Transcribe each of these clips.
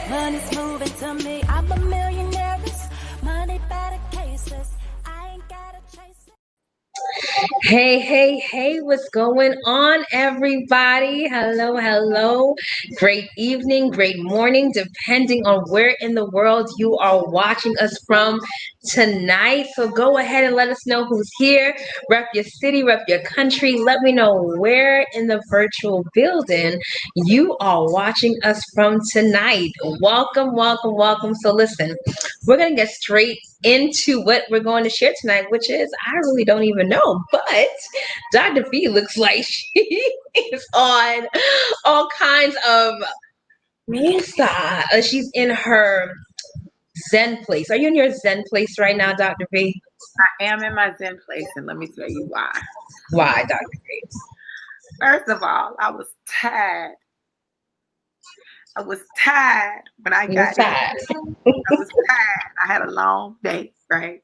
Money's moving to me. I'm a millionaire. This money better cases. I ain't gotta chase it. Hey, hey, hey, what's going on, everybody? Hello, hello. Great evening, great morning, depending on where in the world you are watching us from tonight. So go ahead and let us know who's here. Rep your city, rep your country. Let me know where in the virtual building you are watching us from tonight. Welcome, welcome, welcome. So listen, we're going to get straight into what we're going to share tonight, which is I really don't even know, but Dr. V looks like she is on all kinds of musa. She's in her Zen place. Are you in your Zen place right now, Dr. V? I am in my Zen place, and let me tell you why. Why, Dr. V? First of all, I was tired. I was tired when I got in. I was tired. I had a long day, right?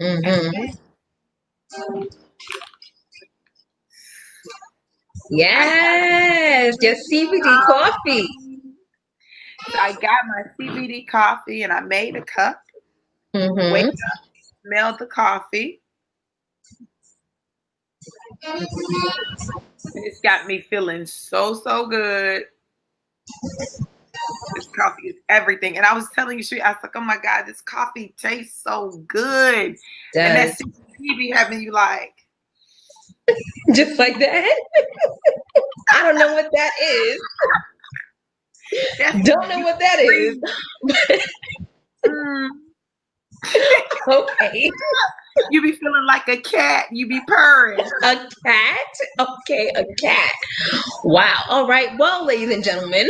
Mm-hmm. Yes, your CBD coffee. So I got my CBD coffee, and I made a cup. Mm-hmm. Wake up, smell the coffee. It's got me feeling so good. This coffee is everything. And I was telling you, I was like, oh my God, this coffee tastes so good. And that CBD be having you like. Just like that? I don't know what that is. Don't know what that is. Okay. You be feeling like a cat. You be purring. A cat? Okay, a cat. Wow. All right. Well, ladies and gentlemen,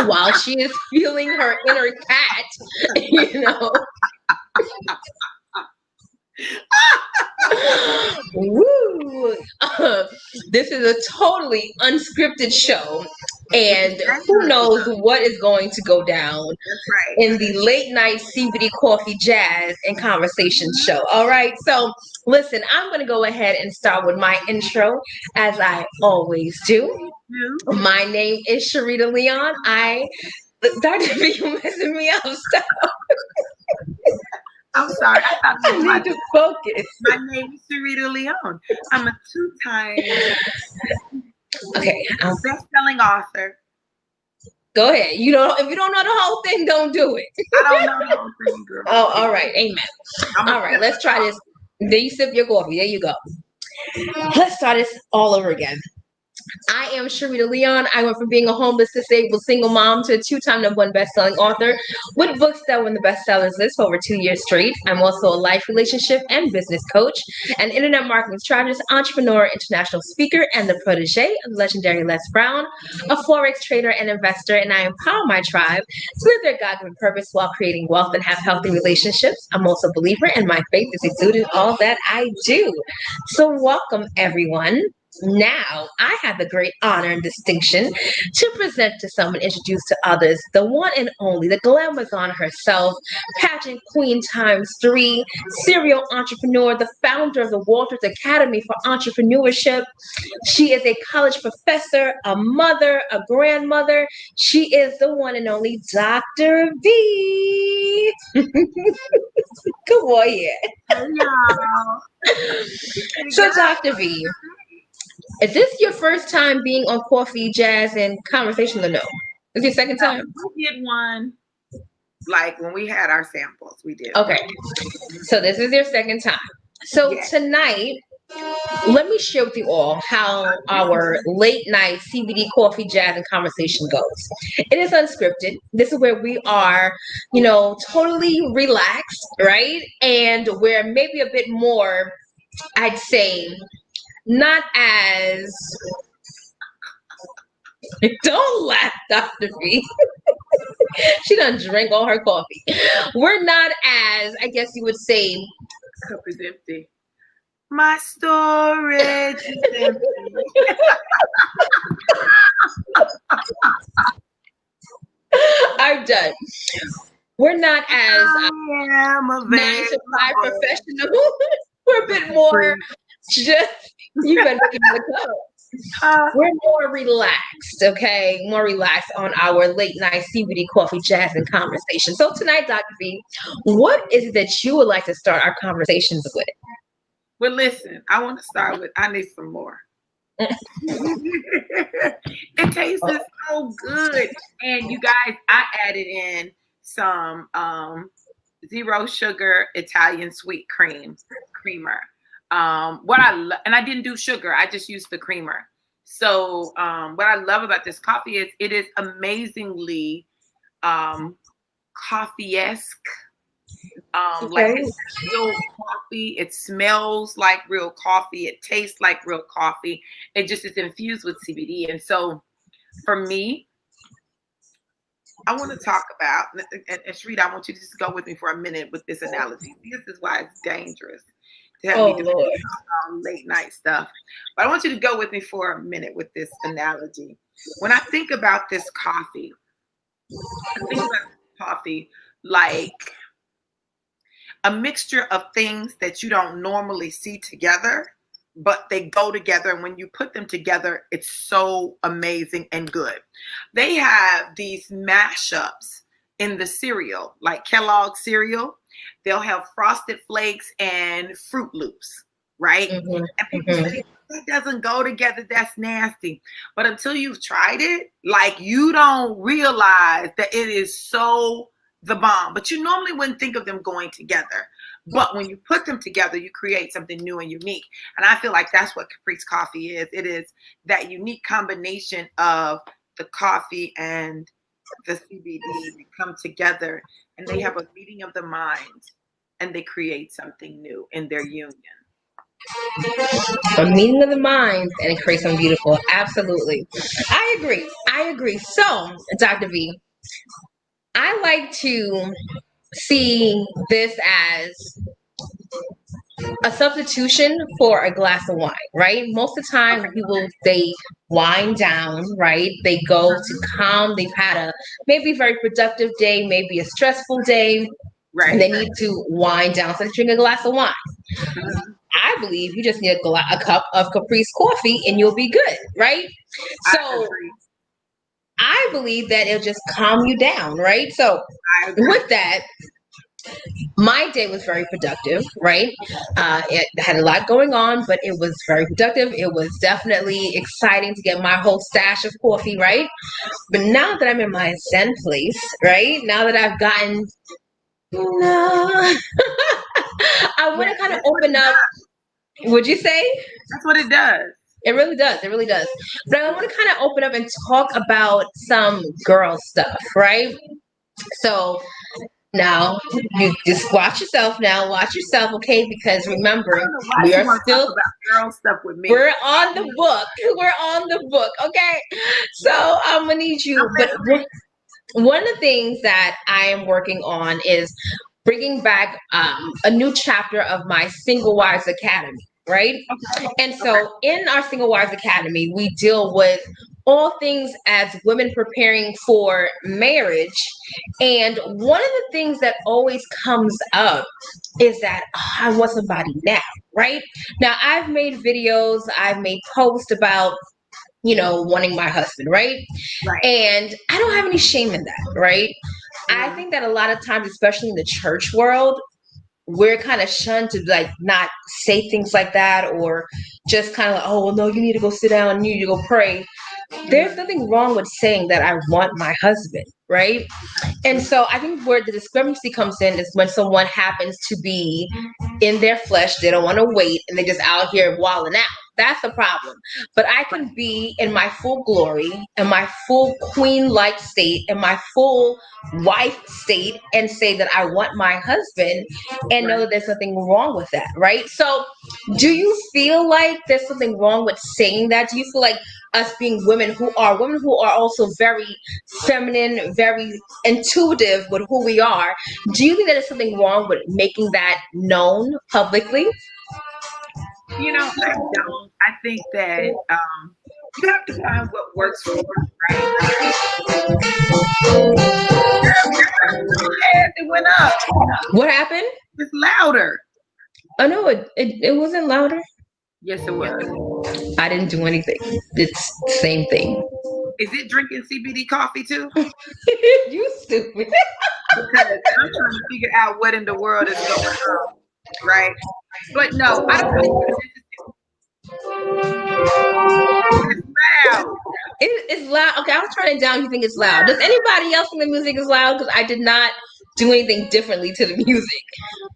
while she is feeling her inner cat, you know. Woo! This is a totally unscripted show, and who knows what is going to go down in the late night CBD coffee, jazz, and conversation show. All right, so listen, I'm going to go ahead and start with my intro, as I always do. My name is Sharita Leon. Dr. V, you messing me up. Stop. I'm sorry. I need to focus. My name is Sharita Leon. I'm a two-time best-selling author. Go ahead. If you don't know the whole thing, don't do it. I don't know the whole thing, girl. Oh, all right. Amen. All right. Let's try this. There you sip your coffee. There you go. Let's start this all over again. I am Sharita Leon. I went from being a homeless, disabled, single mom to a two-time #1 best-selling author with books that were in the bestsellers list for over 2 years straight. I'm also a life, relationship, and business coach, an internet marketing strategist, entrepreneur, international speaker, and the protege of the legendary Les Brown, a Forex trader and investor, and I empower my tribe to live their God-given purpose while creating wealth and have healthy relationships. I'm also a believer, and my faith is exuded in all that I do. So welcome, everyone. Now, I have the great honor and distinction to present to some and introduce to others the one and only, the Glamazon herself, pageant queen ×3, serial entrepreneur, the founder of the Walters Academy for Entrepreneurship. She is a college professor, a mother, a grandmother. She is the one and only Dr. V. Good boy, yeah. So, Dr. V. Is this your first time being on Coffee, Jazz, and Conversation or no? Is your second time? We did one, like when we had our samples, we did. Okay. So this is your second time. So tonight, let me share with you all how our late night CBD Coffee, Jazz, and Conversation goes. It is unscripted. This is where we are, totally relaxed, right? And we're maybe a bit more, I'd say, not as don't laugh, Dr. V. She done drank all her coffee. We're not as, I guess you would say, cup is empty. My storage is empty. I'm done. We're not as 9 to 5 professional. We're a bit more just, you better give me the cup. We're more relaxed, okay? More relaxed on our late night CBD coffee, jazz, and conversation. So tonight, Dr. V, what is it that you would like to start our conversations with? Well, listen, I want to start with I need some more. It tastes so good. And you guys, I added in some zero sugar Italian sweet creamer. And I didn't do sugar, I just used the creamer. So what I love about this coffee is it is amazingly coffee-esque. Like it's real coffee. It smells like real coffee. It tastes like real coffee. It just is infused with CBD. And so for me, I want to talk about, and Sharita, I want you to just go with me for a minute with this analogy. This is why it's dangerous to have me do late night stuff. But I want you to go with me for a minute with this analogy. When I think about this coffee, I think about coffee like a mixture of things that you don't normally see together, but they go together. And when you put them together, it's so amazing and good. They have these mashups in the cereal, like Kellogg's cereal. They'll have Frosted Flakes and Fruit Loops, right? Mm-hmm. And people say, that doesn't go together, that's nasty. But until you've tried it, like you don't realize that it is so the bomb. But you normally wouldn't think of them going together. But when you put them together, you create something new and unique. And I feel like that's what Caprice Coffee is. It is that unique combination of the coffee and the CBD that come together, and they have a meeting of the minds, and they create something new in their union. A meeting of the minds, and it creates something beautiful. Absolutely. I agree. So, Dr. V, I like to see this as a substitution for a glass of wine, right? Most of the time, people, they wind down, right? They go to calm. They've had a maybe very productive day, maybe a stressful day, right? And they need to wind down, so they drink a glass of wine. Mm-hmm. I believe you just need a cup of Caprice coffee and you'll be good, right? So I believe that it'll just calm you down, right? So with that, my day was very productive, right? It had a lot going on, but it was very productive. It was definitely exciting to get my whole stash of coffee, right? But now that I'm in my Zen place, right? Now that I've gotten, I want to kind of open up. Would you say? That's what it does. It really does. It really does. But I want to kind of open up and talk about some girl stuff, right? So now you just watch yourself now. Watch yourself, okay? Because remember, we are still about girl stuff with me. We're on the book. We're on the book, okay? So I'm gonna need you. But one of the things that I am working on is bringing back a new chapter of my Single Wives Academy, right? Okay. And so in our Single Wives Academy, we deal with all things as women preparing for marriage. And one of the things that always comes up is that I want somebody now, right? Now, I've made videos, I've made posts about, wanting my husband, right? And I don't have any shame in that, right? I think that a lot of times, especially in the church world, we're kind of shunned to not say things like that, or just kind of like, oh, well, no, you need to go sit down, you need to go pray. There's nothing wrong with saying that I want my husband, right? And so I think where the discrepancy comes in is when someone happens to be in their flesh, they don't want to wait, and they're just out here wilding out. That's the problem. But I can be in my full glory, in my full queen-like state, in my full wife state, and say that I want my husband, and know that there's nothing wrong with that, right? So do you feel like there's something wrong with saying that? Do you feel like us being women who are also very feminine, very intuitive with who we are, do you think that there's something wrong with making that known publicly? I don't. I think that you have to find what works for you, right? It went up. What happened? It's louder. Oh no, it wasn't louder. Yes, it was. I didn't do anything. It's the same thing. Is it drinking CBD coffee too? You stupid. Because I'm trying to figure out what in the world is going on, right? But no, I don't think it's loud. It's loud. Okay, I was turning it down. You think it's loud? Does anybody else think the music is loud? Because I did not do anything differently to the music.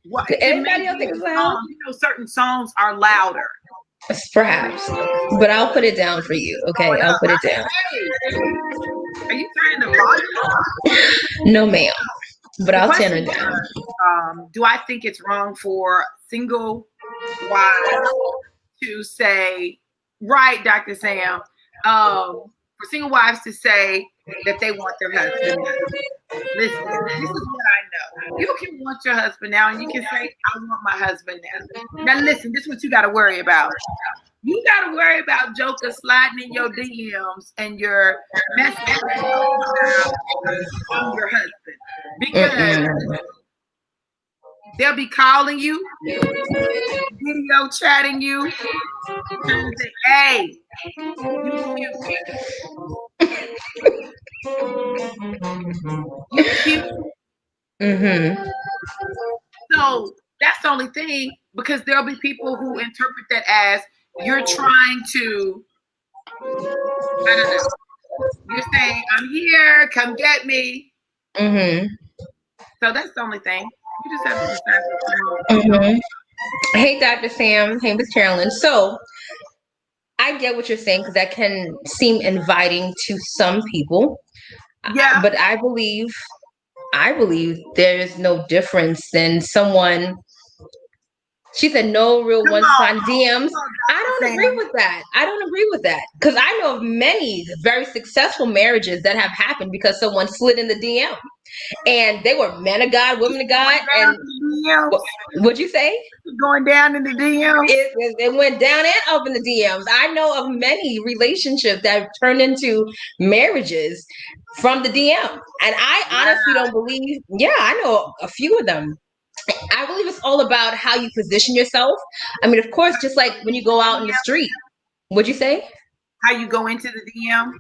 Well, Did anybody else think it's loud? Certain songs are louder. Perhaps, but I'll put it down for you. Okay, I'll put it down. Hey, are you turning the volume? No, ma'am. But I'll turn it down. Do I think it's wrong for single wives to say, right, Dr. Sam, for single wives to say that they want their husband now? Listen, this is what I know. You can want your husband now, and you can say, I want my husband now. Now, listen, this is what you got to worry about. You got to worry about jokers sliding in your DMs and your messages on your husband. Because they'll be calling you, video chatting you, trying to say, hey, you cute. So that's the only thing, because there'll be people who interpret that as you're trying to, I don't know, you're saying, I'm here, come get me. So that's the only thing. You just have to decide what you want. Hey, Dr. Sam. Hey, Miss Carolyn. So I get what you're saying, because that can seem inviting to some people. Yeah. But I believe there is no difference than someone. She said no real one-sided DMs. I don't agree with that. Because I know of many very successful marriages that have happened because someone slid in the DM. And they were men of God, women of God. And what'd you say? Going down in the DMs? It went down and up in the DMs. I know of many relationships that have turned into marriages from the DM. And I honestly don't believe, I know a few of them. I believe it's all about how you position yourself. I mean, of course, just like when you go out in the street. What'd you say? How you go into the DM?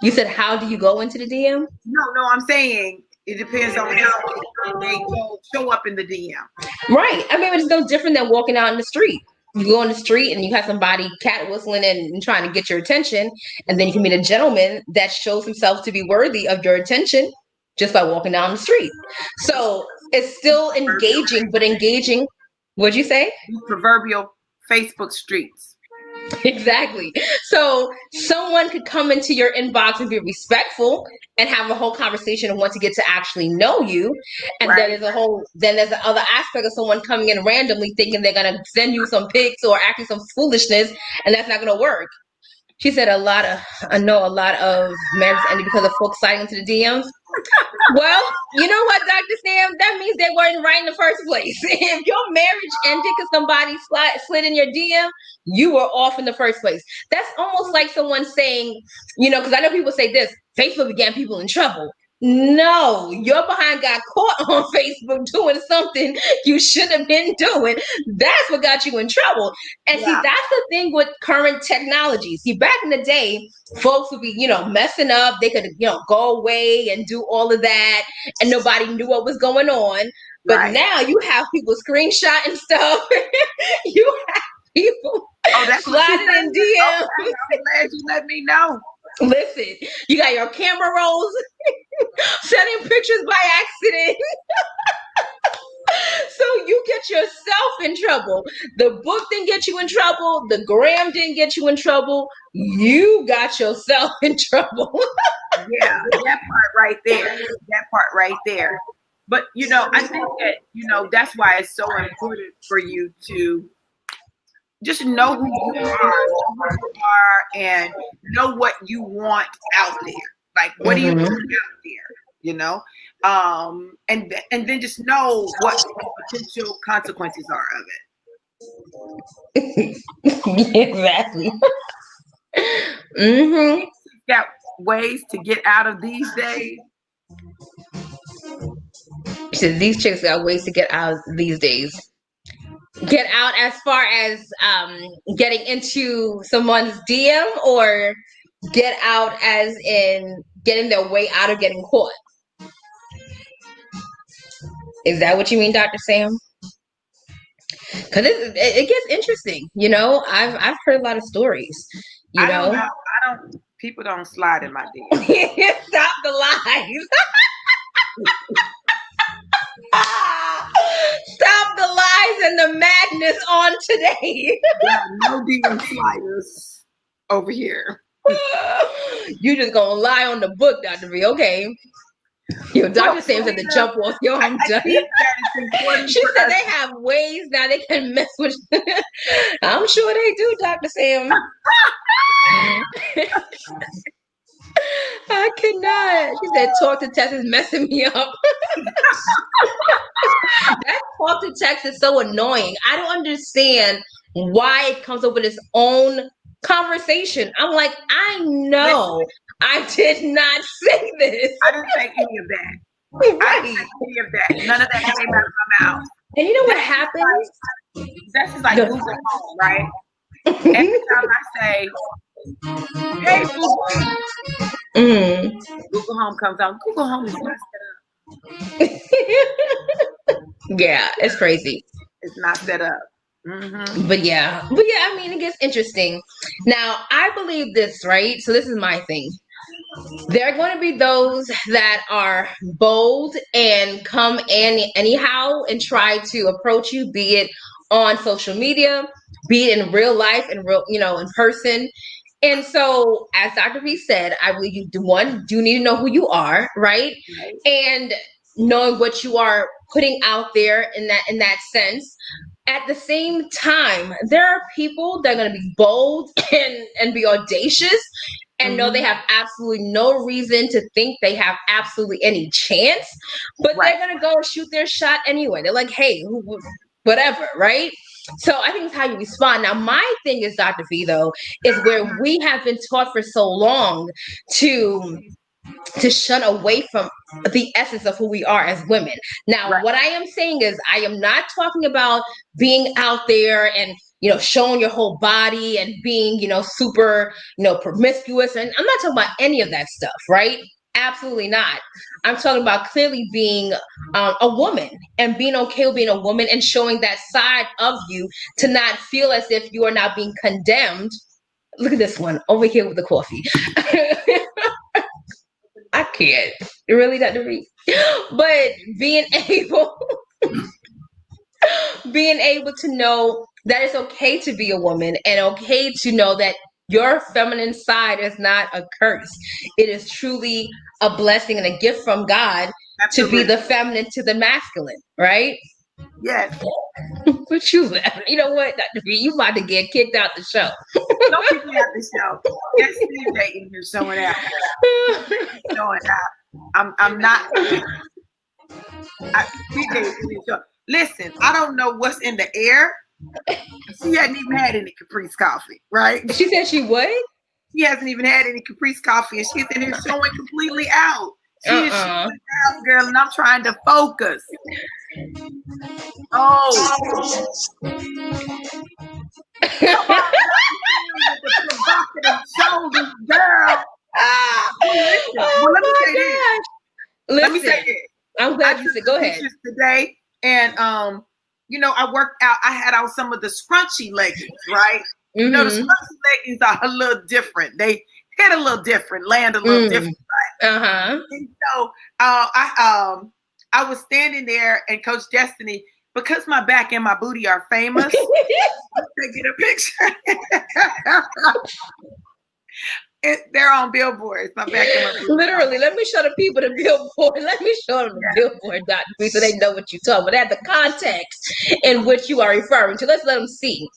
You said, how do you go into the DM? No, I'm saying it depends on how they show up in the DM. Right. I mean, it's no different than walking out in the street. You go on the street and you have somebody cat whistling and trying to get your attention. And then you can meet a gentleman that shows himself to be worthy of your attention just by walking down the street. So it's still engaging, but engaging. What'd you say? Proverbial Facebook streets. Exactly. So someone could come into your inbox and be respectful and have a whole conversation and want to get to actually know you. And then there's the other aspect of someone coming in randomly thinking they're going to send you some pics or acting some foolishness, and that's not going to work. She said I know a lot of marriages ended because of folks sliding into the DMs. Well, you know what, Dr. Sam? That means they weren't right in the first place. If your marriage ended because somebody slid in your DM, you were off in the first place. That's almost like someone saying, because I know people say this, Facebook began people in trouble. No, your behind got caught on Facebook doing something you shouldn't have been doing. That's what got you in trouble. And see, that's the thing with current technology. See, back in the day, folks would be, messing up. They could, go away and do all of that, and nobody knew what was going on. But now you have people screenshotting stuff. You have people sliding in DMs. Okay, I'm glad you let me know. Listen, you got your camera rolls, sending pictures by accident. So you get yourself in trouble. The book didn't get you in trouble. The gram didn't get you in trouble. You got yourself in trouble. Yeah, that part right there. But, I think that, that's why it's so important for you to just know who you are and know what you want out there. Like, what do you want out there? And then just know what the potential consequences are of it. Exactly. Got ways to get out of these days. So these chicks got ways to get out these days. Get out as far as getting into someone's DM, or get out as in getting their way out of getting caught? Is that what you mean, Dr. Sam? Because it gets interesting. You know, I've heard a lot of stories. I don't know. People don't slide in my DM. Stop the lies. Stop the lies and the madness on today. No DM sliders over here. You just gonna lie on the book, Dr. V. Okay. Yo, Dr. Sam said to jump off. Yo, I'm done. She said they have ways now they can mess with. I'm sure they do, Dr. Sam. I cannot. She said talk to text is messing me up. That talk to text is so annoying. I don't understand why it comes up with its own conversation. I'm like, I know I did not say this. I didn't say any of that. Right. I didn't say any of that. None of that came out of my mouth. And you know what happens? That's just like Google Home, right? Every time I say, hey, Google, Google Home comes out. Google Home is not set up. Yeah, it's crazy. It's not set up. Mm-hmm. But yeah, I mean, it gets interesting. Now, I believe this, right? So this is my thing. There are going to be those that are bold and come in anyhow and try to approach you, be it on social media, be it in real life, in real, in person. And so, as Dr. V said, I believe you do need to know who you are, right? And knowing what you are putting out there in that sense. At the same time, there are people that are going to be bold and be audacious and know they have absolutely no reason to think they have absolutely any chance, but they're going to go shoot their shot anyway. They're like, hey, whatever, right? So I think it's how you respond. Now, my thing is, Dr. V, though, is where we have been taught for so long to shun away from the essence of who we are as women. Now, what I am saying is I am not talking about being out there and, showing your whole body and being, super, promiscuous. And I'm not talking about any of that stuff, right? Absolutely not. I'm talking about clearly being a woman and being okay with being a woman and showing that side of you to not feel as if you are not being condemned. Look at this one over here with the coffee. I can't. Really, Dr. Reed. But being able to know that it's okay to be a woman and okay to know that your feminine side is not a curse. It is truly a blessing and a gift from God to be the feminine to the masculine, right? Yes. But you what, Dr. B, you about to get kicked out the show. Don't kick me out the show. Yes, CJ in here showing out. Showing out. I'm not. CJ is in here showing. Listen, I don't know what's in the air. She hadn't even had any Caprice coffee, right? She said she would? She hasn't even had any Caprice coffee, and she's in here showing completely out. She is showing out, girl, and I'm trying to focus. Oh. The provocative shoulders, girl. Well, let me say this. Let me say this. I'm glad you said. Go ahead. Today, and I worked out. I had on some of the scrunchy leggings, right? The scrunchy leggings are a little different. They hit a little different, land a little different, right? And so, I was standing there, and Coach Destiny, because my back and my booty are famous, they get a picture. They're on billboards. My back and my booty. Literally, let me show the people the billboard. Let me show them the billboard, Dr. B, so they know what you're talking about. They have the context in which you are referring to. Let's let them see.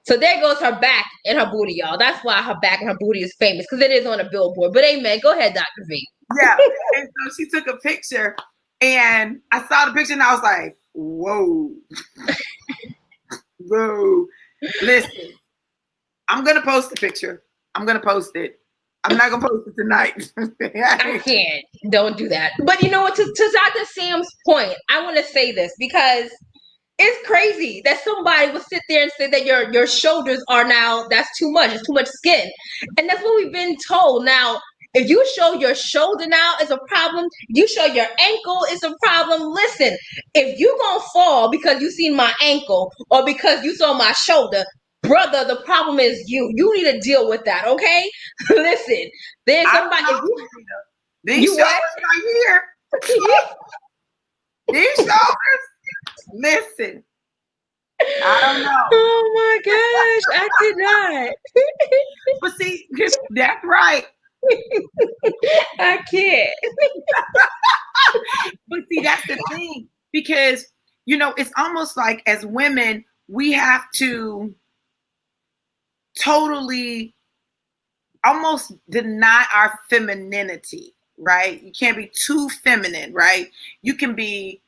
So there goes her back and her booty, y'all. That's why her back and her booty is famous, because it is on a billboard. But amen. Go ahead, Dr. V. Yeah. And so she took a picture, and I saw the picture, and I was like, whoa. Whoa. Listen, I'm going to post the picture. I'm going to post it. I'm not going to post it tonight. I can't. Don't do that. But you know what? To Dr. Sam's point, I want to say this, because It's crazy that somebody would sit there and say that your shoulders are now, that's too much. It's too much skin. And that's what we've been told. Now, if you show your shoulder now is a problem, you show your ankle is a problem. Listen, if you gonna fall because you seen my ankle or because you saw my shoulder, brother, the problem is you. You need to deal with that, okay? Listen, there's somebody. These You shoulders what? right here. These shoulders. Listen, I don't know. Oh my gosh, I did not. But see, that's right. I can't. But see, that's the thing. Because, it's almost like as women, we have to totally almost deny our femininity, right? You can't be too feminine, right? You can be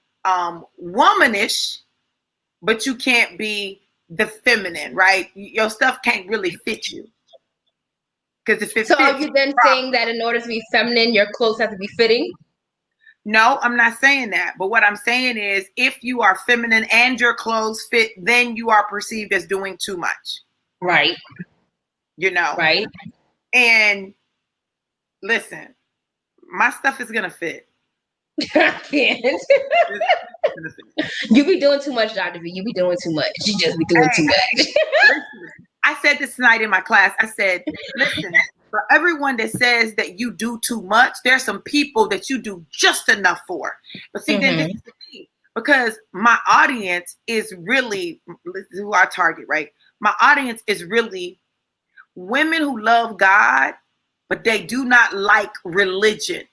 womanish, but you can't be the feminine, right? Your stuff can't really fit you. Because if it So fits, are you then saying that in order to be feminine, your clothes have to be fitting? No, I'm not saying that. But what I'm saying is if you are feminine and your clothes fit, then you are perceived as doing too much. Right. Right. And listen, my stuff is going to fit. I can't. You be doing too much, Dr. V. You be doing too much. You just be doing too much. Listen, I said this tonight in my class. I said, listen, for everyone that says that you do too much, there's some people that you do just enough for. But see, then this is the thing. Because my audience is really, this is who I target, right? My audience is really women who love God, but they do not like religion.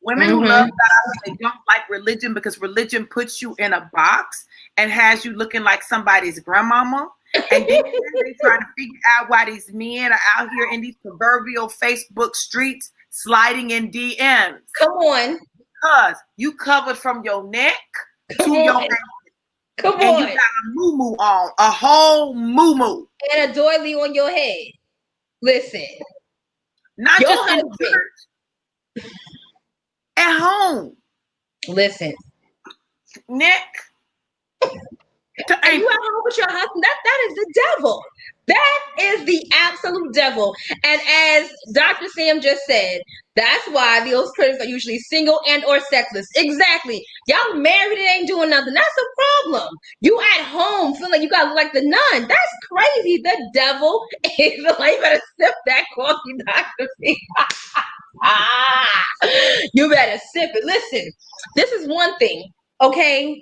Women who love God, but they don't like religion because religion puts you in a box and has you looking like somebody's grandmama. And then they trying to figure out why these men are out here in these proverbial Facebook streets sliding in DMs. Come on. Because you covered from your neck to your ankle. Come on. And you got a moo-moo on, a whole moo-moo. And a doily on your head. Listen. Not your just in church. At home. Listen. Neck. And you at home with your husband. That is the devil. That is the absolute devil. And as Dr. Sam just said, that's why those critics are usually single and or sexless. Exactly. Y'all married and ain't doing nothing. That's a problem. You at home feeling like you got to look like the nun. That's crazy. The devil is like, you better sip that coffee, Dr. Sam. You better sip it. Listen, this is one thing, okay,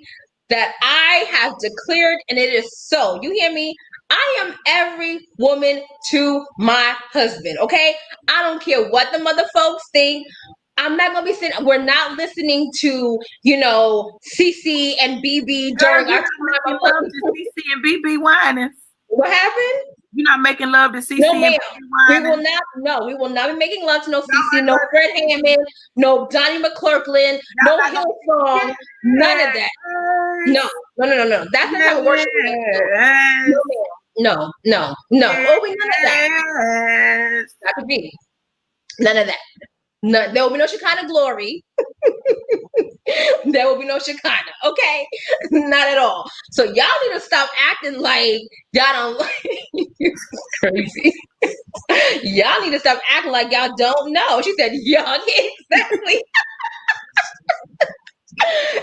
that I have declared, and it is so. You hear me? I am every woman to my husband, okay? I don't care what the mother folks think. I'm not gonna be sitting. We're not listening to, CC and BB during our time. Love to CC and BB whining. What happened? You're not making love to CC No, and ma'am. BB We whining. will not. No, we will not be making love to no CC, no Fred Hammond, no Donnie McClurkin, no Hillsong, none of that. No. That's not how it works. No. Oh, we none of that. That could be none of that. No, there will be no Shekinah glory. There will be no Shekinah. Okay, not at all. So y'all need to stop acting like y'all don't like. Crazy. Y'all need to stop acting like y'all don't know. She said, "Y'all exactly."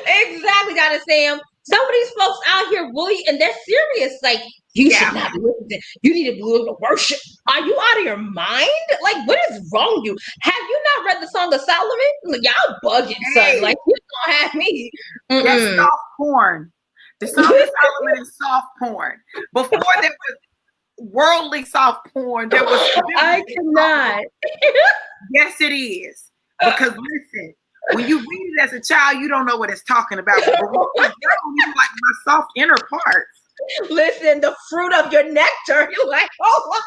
Exactly, Dr. Sam. Some of these folks out here really, and they're serious. Like, you should not be listening. You need to be able to worship. Are you out of your mind? Like, what is wrong with you? Have you not read the Song of Solomon? Like, y'all bugging, son. Like, you don't have me. That's soft porn. The Song of Solomon is soft porn. Before there was worldly soft porn, there was. I cannot. Yes, it is. Because listen. When you read it as a child, you don't know what it's talking about. But when you're young, you like my soft inner parts. Listen, the fruit of your nectar. You're like, oh.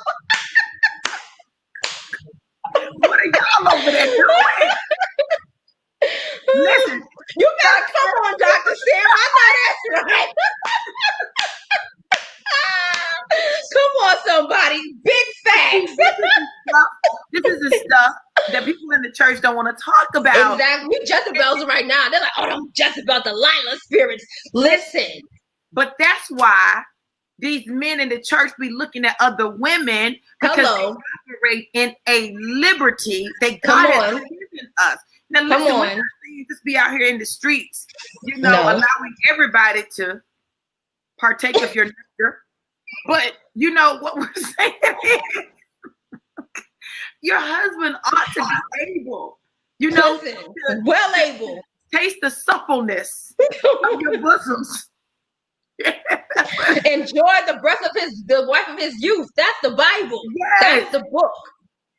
What are y'all over there doing? Listen, you gotta come on, Dr. Sam. I know that's right. Come on, somebody. Big facts. This is the stuff that people in the church church don't want to talk about. Exactly. We Jezebels right now. They're like, oh, I'm Jezebel, Delilah spirits. Listen. But that's why these men in the church be looking at other women because they operate in a liberty that God has given us. Now, listen, we're not saying just be out here in the streets, allowing everybody to partake of your nectar. But you know what we're saying is your husband ought to be able, well able, taste the suppleness of your bosoms. Enjoy the breath of the wife of his youth. That's the Bible. Yes. That's the book.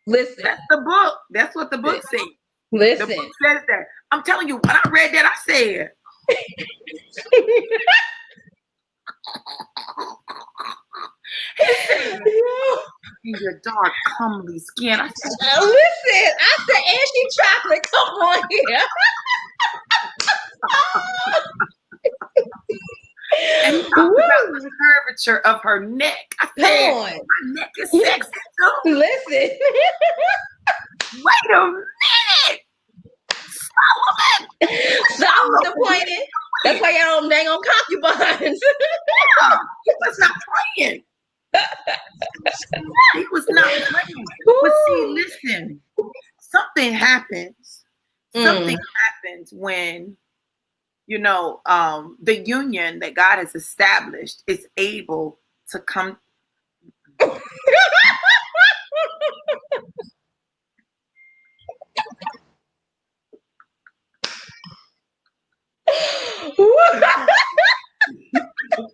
Listen. That's the book. That's what the book says. Listen. The book says that. I'm telling you, when I read that, I said. In your dark, comely skin. I said, listen, I said, Ashley Chocolate, come on here. And he talked about the curvature of her neck. I said, my neck is sexy too. Listen. Wait a minute. Solomon appointed. That's why y'all don't dang on concubines. He was not praying. He was not praying. But see, listen, something happens. Something happens when the union that God has established is able to come.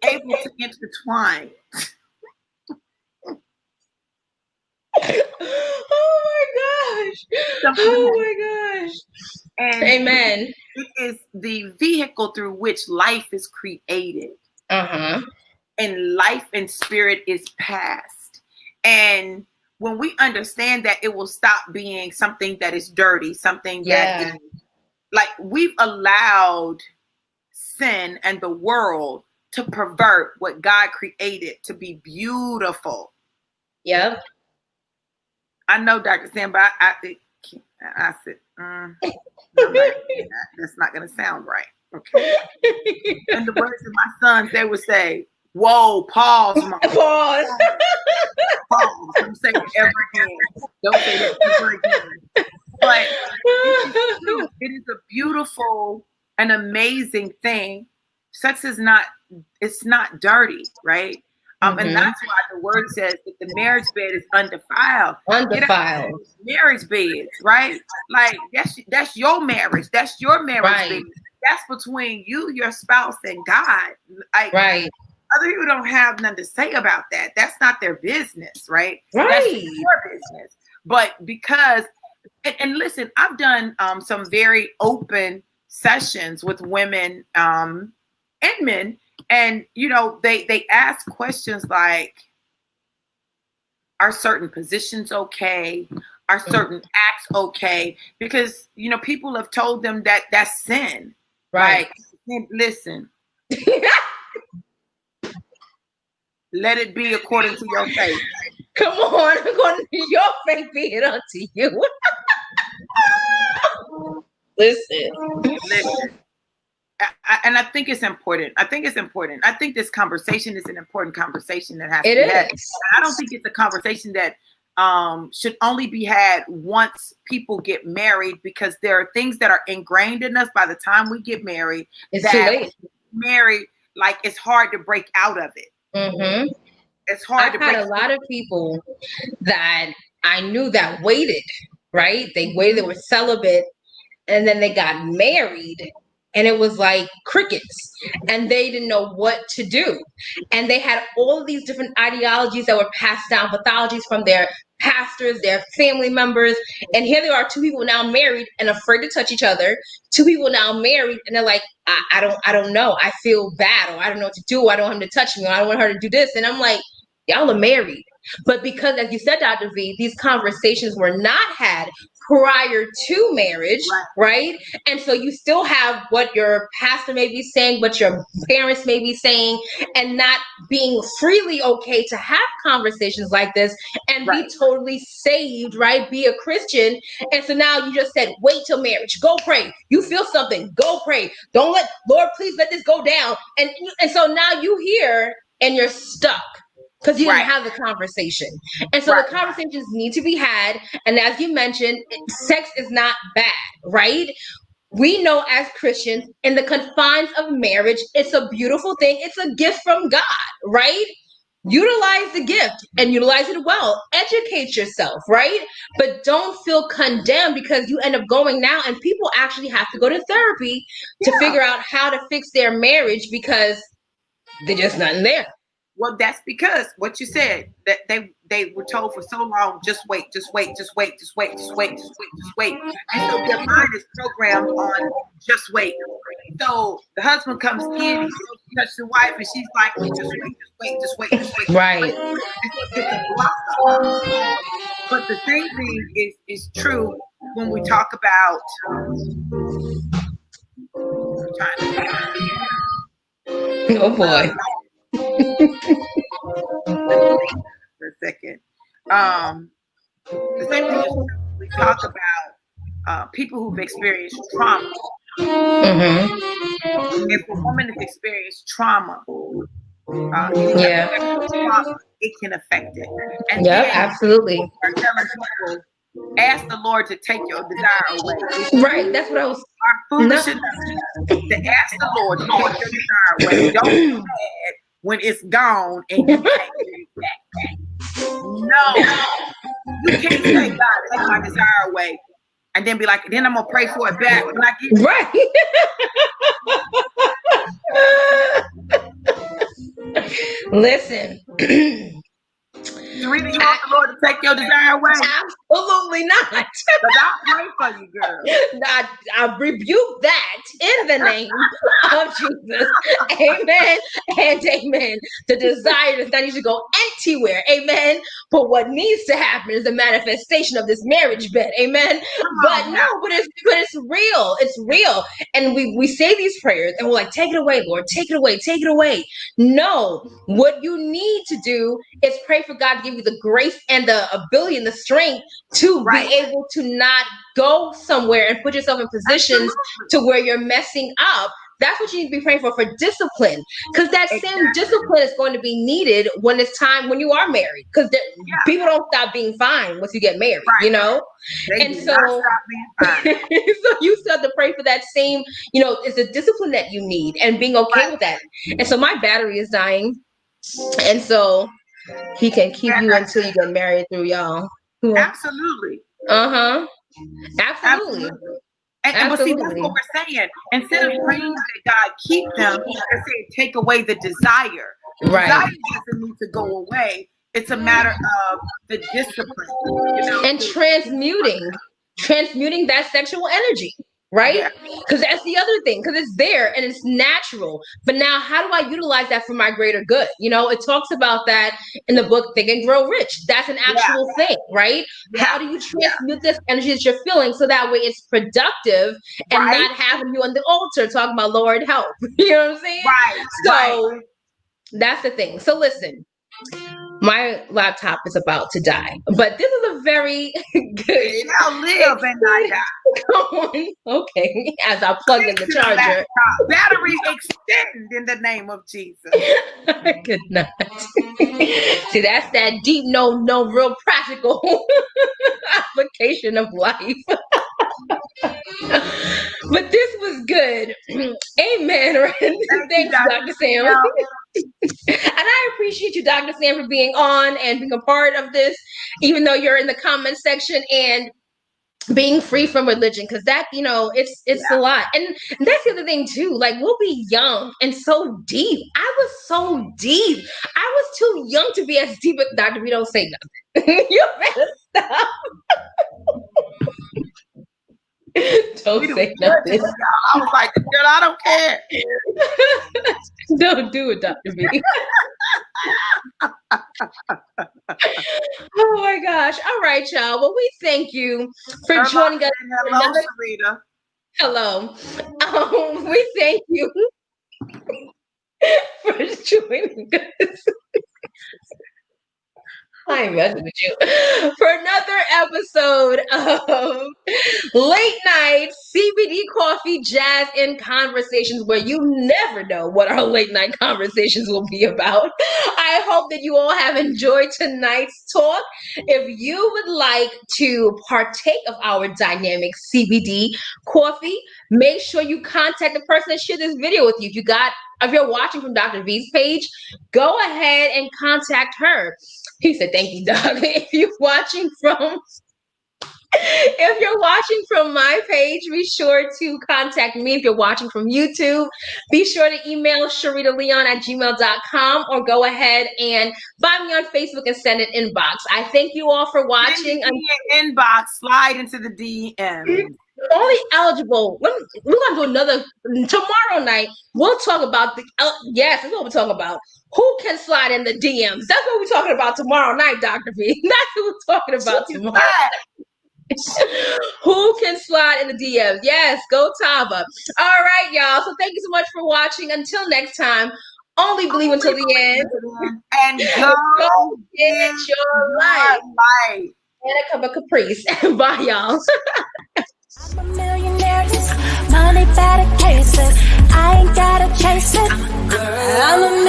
Able to intertwine. Oh my gosh. And amen. It is the vehicle through which life is created. And life and spirit is passed. And when we understand that, it will stop being something that is dirty, something that is like we've allowed sin and the world to pervert what God created to be beautiful. Yep. I know, Dr. Sam, but I said, that's not going to sound right. Okay. In the words of my sons, they would say, whoa, pause, Mom. Pause. Pause. Don't say it ever again. Don't say that ever again. But it is a beautiful and amazing thing. Sex is not, it's not dirty, right? And that's why the word says that the marriage bed is undefiled. Undefiled. Marriage beds, right? Like that's your marriage. That's your marriage bed. That's between you, your spouse, and God. Like, other people don't have nothing to say about that. That's not their business, right? That's your business. But because, and listen, I've done some very open sessions with women and men. And, they ask questions like, are certain positions okay? Are certain acts okay? Because, people have told them that that's sin. Right. Like, listen. Let it be according to your faith. Come on, according to your faith, be it unto you. Listen. And I think it's important. I think this conversation is an important conversation that has to be had. I don't think it's a conversation that should only be had once people get married, because there are things that are ingrained in us by the time we get married. It's too late. Married, like it's hard to break out of it. It's hard to break. I've had a lot of people that I knew that waited, right? They waited, they were celibate, and then they got married. And it was like crickets, and they didn't know what to do. And they had all of these different ideologies that were passed down, pathologies from their pastors, their family members. And here they are, two people now married and afraid to touch each other. Two people now married, and they're like, I don't know. I feel bad, or I don't know what to do. I don't want him to touch me, or I don't want her to do this. And I'm like, y'all are married. But because, as you said, Dr. V, these conversations were not had prior to marriage, right? And so you still have what your pastor may be saying, what your parents may be saying, and not being freely okay to have conversations like this and be totally saved, right? Be a Christian. And so now you just said, wait till marriage, go pray. You feel something, go pray. Don't let, Lord, please let this go down. And so now you here and you're stuck. Because you didn't have the conversation. And so the conversations need to be had. And as you mentioned, sex is not bad, right? We know as Christians, in the confines of marriage, it's a beautiful thing. It's a gift from God, right? Utilize the gift and utilize it well. Educate yourself, right? But don't feel condemned because you end up going now and people actually have to go to therapy to figure out how to fix their marriage because there's just nothing there. Well, that's because what you said, that they were told for so long, just wait. And so their mind is programmed on just wait. So the husband comes in, he goes to touch the wife, and she's like, just wait. Right. And so it's a blocker. But the same thing is true when we talk about oh boy. For a second. The same thing is we talk about people who've experienced trauma. If a woman has experienced trauma, it can affect it. And absolutely. Are telling people, ask the Lord to take your desire away. Right, that's what I was. Our foolish enough to ask the Lord to take your desire away. Don't be mad when it's gone and you can't get it back. No, you can't say, God, take my desire away, and then be like, then I'm gonna pray for it back when I get it. Right. Listen. You really want the Lord to take your desire away? Absolutely not. Because I'll pray for you, girl. I rebuke that in the name of Jesus. Amen and amen. The desire does not need to go anywhere. Amen. But what needs to happen is the manifestation of this marriage bed. Amen. But it's real. It's real. And we say these prayers and we're like, take it away, Lord. Take it away. Take it away. No. What you need to do is pray for God to give you the grace and the ability and the strength to be able to not go somewhere and put yourself in positions to where you're messing up. That's what you need to be praying for discipline. Because that same discipline is going to be needed when it's time, when you are married. Because people don't stop being fine once you get married, you know? They and do so, not stop being fine. so you still have to pray for that same, it's a discipline that you need and being okay with that. And so my battery is dying. And so he can keep you until you get married through y'all. Absolutely. Absolutely. And but see, that's what we're saying. Instead of praying that God keep them, they're saying take away the desire. Right. Desire doesn't need to go away. It's a matter of the discipline. And transmuting that sexual energy. Right? Because that's the other thing, because it's there and it's natural. But now, how do I utilize that for my greater good? It talks about that in the book, Think and Grow Rich. That's an actual thing, right? How do you transmute this energy that you're feeling so that way it's productive and not having you on the altar talking about, Lord, help. You know what I'm saying? Right. So that's the thing. So listen. My laptop is about to die, but this is a very good. It shall live and not die. Come on, okay. As I plug in the charger, battery extend in the name of Jesus. I could not. See, that's that deep, no, real practical application of life. But this was good. Amen. Right? Thanks, Dr. Sam. And I appreciate you, Dr. Sam, for being on and being a part of this, even though you're in the comment section and being free from religion, because that, it's a lot. And that's the other thing too. Like, we'll be young and so deep. I was so deep. I was too young to be as deep as Dr. B. Don't say nothing. You better stop. Don't say nothing. I was like, girl, I don't care. Don't do it, Dr. B. Oh my gosh. All right, y'all. Well, we thank you for Irma joining us. said, hello, Sharita. Hello. We thank you for joining us. I ain't messing with you. For another episode of Late Night CBD Coffee, Jazz, and Conversations, where you never know what our late night conversations will be about. I hope that you all have enjoyed tonight's talk. If you would like to partake of our dynamic CBD coffee, make sure you contact the person that shared this video with you. If you're watching from Dr. V's page, go ahead and contact her. He said, "Thank you, Doug." If you're watching from my page, be sure to contact me. If you're watching from YouTube, be sure to email SharitaLeon@gmail.com or go ahead and find me on Facebook and send an inbox. I thank you all for watching. Inbox, slide into the DM. Only eligible. We're gonna do another tomorrow night. We'll talk about yes, that's what we're talking about. Who can slide in the DMs? That's what we're talking about tomorrow night, Dr. V. That's what we're talking about tomorrow. Who can slide in the DMs? Yes, go Tava. All right, y'all. So thank you so much for watching. Until next time, only believe until the end. And go get your life. And a cup of Caprice. Bye, y'all. I'm a millionaire, money better cases. I ain't gotta chase it. I'm a